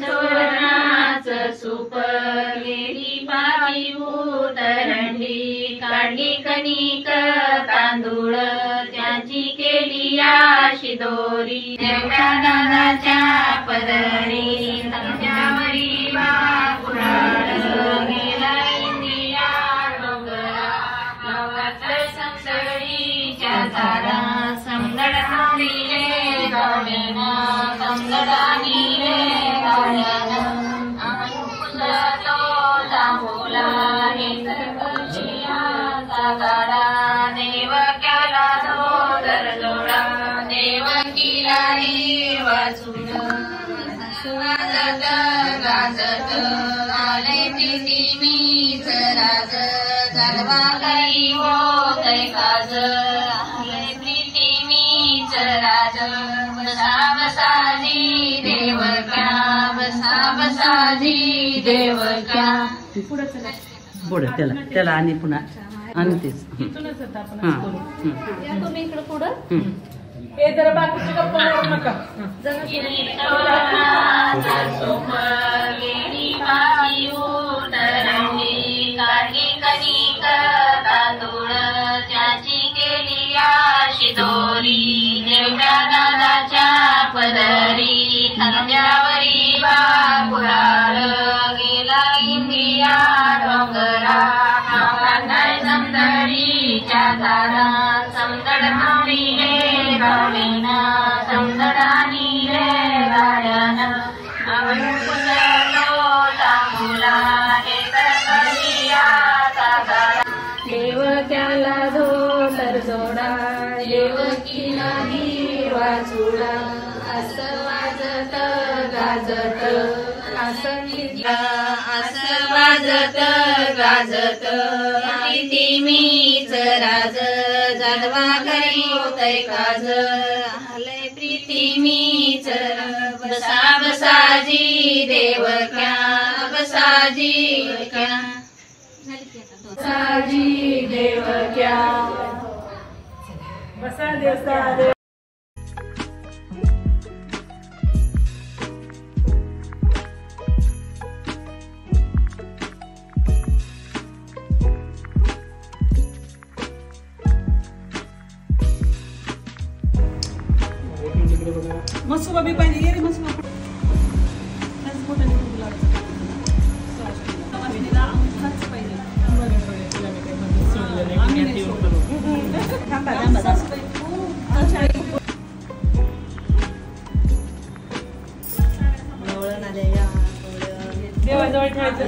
सुवर्णाचं soup केली पाची उतरंडी काढली कणिक तांदूळ त्याची केली आशी दोरी देवळ्या दादाच्या पदरी त्यावरी बापुराळ गेला इंदिरा डोंगरा गावात संसळीच्या झाडा समदड थांबले गाड्याना समदड आणले गाड्याना देवक्याला धोतर जोडा देवकीला वाचून वाजत गाजत आले प्रीतीमीच राज चालवा काही होतय काज आले प्रीतीमीच राज बसा बसाजी देवक्या बसा बसाजी देवक्या पुढे त्याला आणि पुन्हा आणि तेच तुम्ही इकडे पुढं हे जरा बाकीचे गप्पा मारू नका. काढली कणिक तांदूळ त्याची केली आशी दोरी देवळ्या दादाच्या पदरी खांद्यावरी बापुराळ गेला इंदिरा डोंगरा समदडीच्या झाडा समदड थांबले गाडीना समदड आणले गाड्याना देवक्याला धोतर जोडा देवकीला वाचुडा असं वाजत गाजत असं वाजत गाजत प्रीतीमीच राज जाधवा घरी होतय काज आलय प्रीतीमीच बसा बसाजी देवक्या बसाजी बसाजी देवक्या बसा देवसा. मसुबा भी पाहिजे गेली मसुबा देवाजवळ ठेवायचं.